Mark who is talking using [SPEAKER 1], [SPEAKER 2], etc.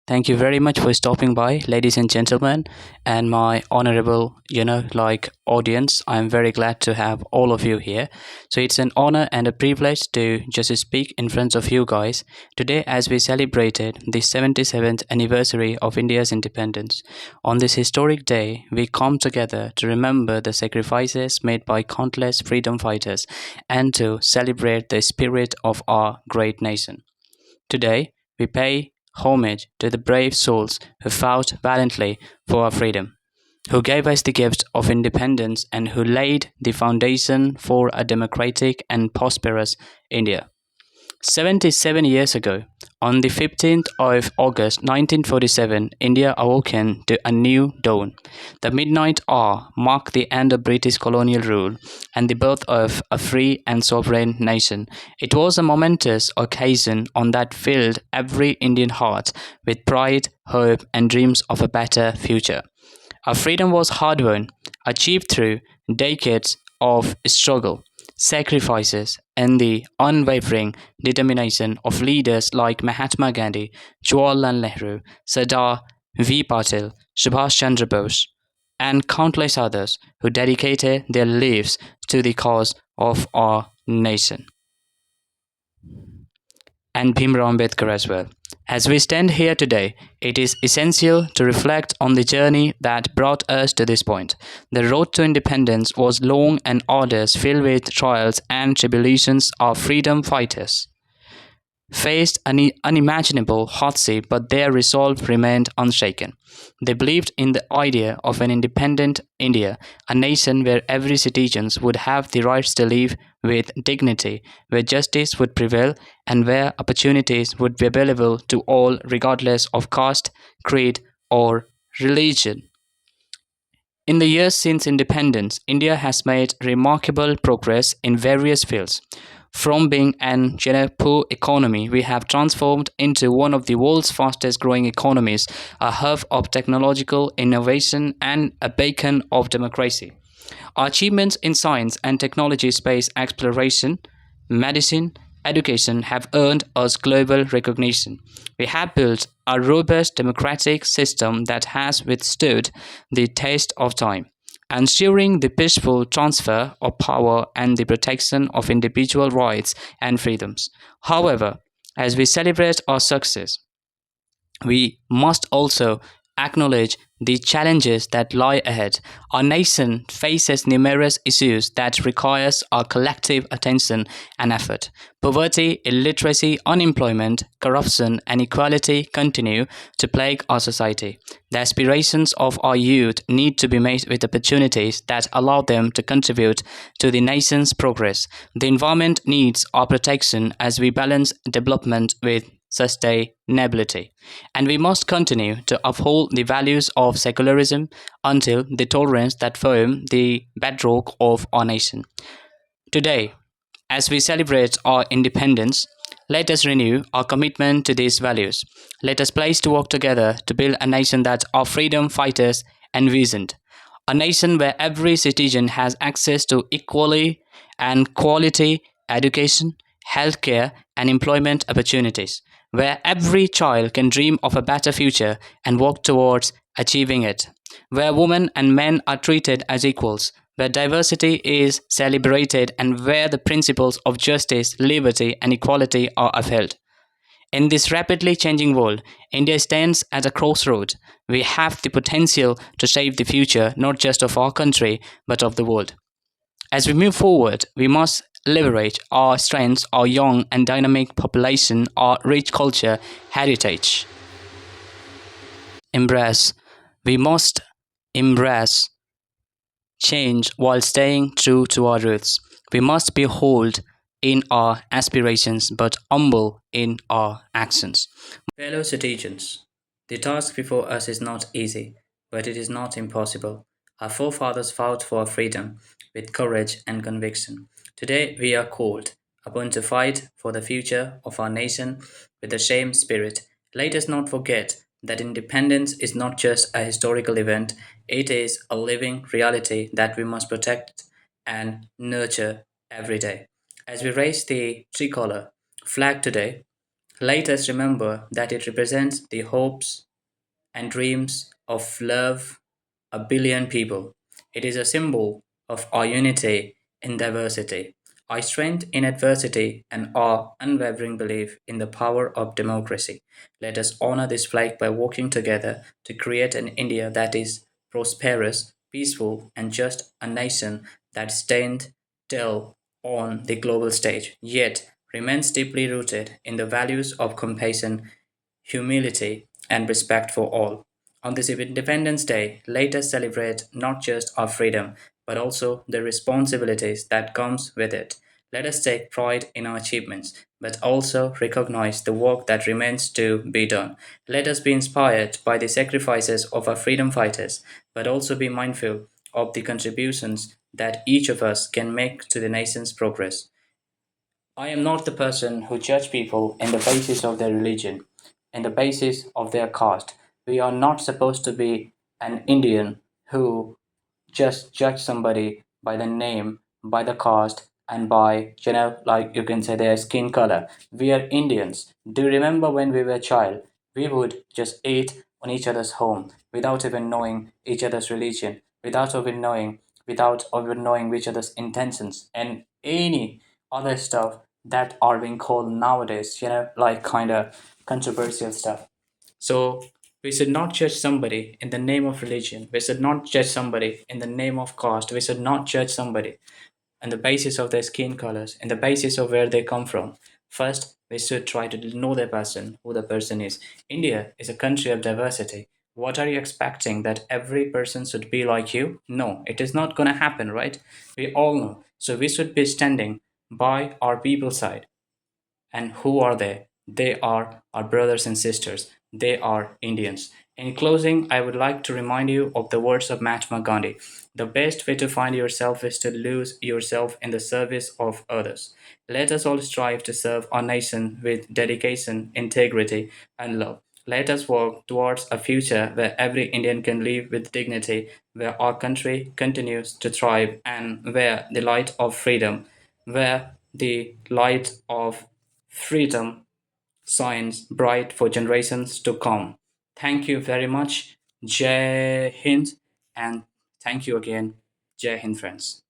[SPEAKER 1] Thank you very much for stopping by, ladies and gentlemen, and my honorable, audience. I'm very glad to have all of you here. So it's an honor and a privilege to just speak in front of you guys today as we celebrated the 77th anniversary of India's independence. On this historic day, we come together to remember the sacrifices made by countless freedom fighters and to celebrate the spirit of our great nation. Today, we pay homage to the brave souls who fought valiantly for our freedom, who gave us the gift of independence, and who laid the foundation for a democratic and prosperous India. 77 years ago, on the 15th of August 1947, India awoken to a new dawn. The midnight hour marked the end of British colonial rule and the birth of a free and sovereign nation. It was a momentous occasion on that filled every Indian heart with pride, hope, and dreams of a better future. Our freedom was hard won, achieved through decades of struggle, sacrifices, and the unwavering determination of leaders like Mahatma Gandhi, Jawaharlal Nehru, Sardar V. Patil, Subhash Chandra Bose, and countless others who dedicated their lives to the cause of our nation, and Bhimrao Ambedkar as well. As we stand here today, it is essential to reflect on the journey that brought us to this point. The road to independence was long and arduous, filled with trials and tribulations of freedom fighters faced an unimaginable hardship, but their resolve remained unshaken. They believed in the idea of an independent India, a nation where every citizen would have the rights to live with dignity, where justice would prevail, and where opportunities would be available to all regardless of caste, creed, or religion. In the years since independence, India has made remarkable progress in various fields. From being an poor economy, we have transformed into one of the world's fastest growing economies, a hub of technological innovation, and a beacon of democracy. Our achievements in science and technology, space exploration, medicine, education have earned us global recognition. We have built a robust democratic system that has withstood the test of time, ensuring the peaceful transfer of power and the protection of individual rights and freedoms. However, as we celebrate our success, we must also acknowledge the challenges that lie ahead. Our nation faces numerous issues that requires our collective attention and effort. Poverty, illiteracy, unemployment, corruption, and inequality continue to plague our society. The aspirations of our youth need to be met with opportunities that allow them to contribute to the nation's progress. The environment needs our protection as we balance development with sustainability. And we must continue to uphold the values of secularism until the tolerance that form the bedrock of our nation. Today, as we celebrate our independence, let us renew our commitment to these values. Let us place to work together to build a nation that our freedom fighters envisioned. A nation where every citizen has access to equally and quality education, healthcare, and employment opportunities, where every child can dream of a better future and work towards achieving it, where women and men are treated as equals, where diversity is celebrated, and where the principles of justice, liberty, and equality are upheld. In this rapidly changing world, India stands at a crossroad. We have the potential to shape the future not just of our country, but of the world. As we move forward, we must leverage our strengths, our young and dynamic population, our rich culture, heritage. Embrace. We must embrace change while staying true to our roots. We must be bold in our aspirations but humble in our actions. Fellow citizens, the task before us is not easy, but it is not impossible. Our forefathers fought for freedom with courage and conviction. Today we are called upon to fight for the future of our nation with the same spirit. Let us not forget that independence is not just a historical event, it is a living reality that we must protect and nurture every day. As we raise the tricolor flag today, Let us remember that it represents the hopes and dreams of love a billion people. It is a symbol of our unity in diversity, our strength in adversity, and our unwavering belief in the power of democracy. Let us honor this flag by working together to create an India that is prosperous, peaceful, and just, a nation that stands tall on the global stage, yet remains deeply rooted in the values of compassion, humility, and respect for all. On this Independence Day, let us celebrate not just our freedom, but also the responsibilities that comes with it. Let us take pride in our achievements, but also recognize the work that remains to be done. Let us be inspired by the sacrifices of our freedom fighters, but also be mindful of the contributions that each of us can make to the nation's progress. I am not the person who judge people in the basis of their religion, in the basis of their caste. We are not supposed to be an Indian who just judge somebody by the name, by the caste, and by, like you can say their skin color. We are Indians. Do you remember when we were a child? We would just eat on each other's home without even knowing each other's religion, without even knowing each other's intentions, and any other stuff that are being called nowadays, like kind of controversial stuff. So we should not judge somebody in the name of religion. We should not judge somebody in the name of caste. We should not judge somebody on the basis of their skin colors, and the basis of where they come from. First, we should try to know the person, who the person is. India is a country of diversity. What are you expecting, that every person should be like you? No, it is not going to happen, right? We all know. So we should be standing by our people's side. And who are they? They are our brothers and sisters. They are Indians. In closing, I would like to remind you of the words of Mahatma Gandhi. The best way to find yourself is to lose yourself in the service of others. Let us all strive to serve our nation with dedication, integrity, and love. Let us work towards a future where every Indian can live with dignity, where our country continues to thrive, and where the light of freedom, where the light of freedom shines bright for generations to come. Thank you very much. Jai Hind, and thank you again. Jai Hind, friends.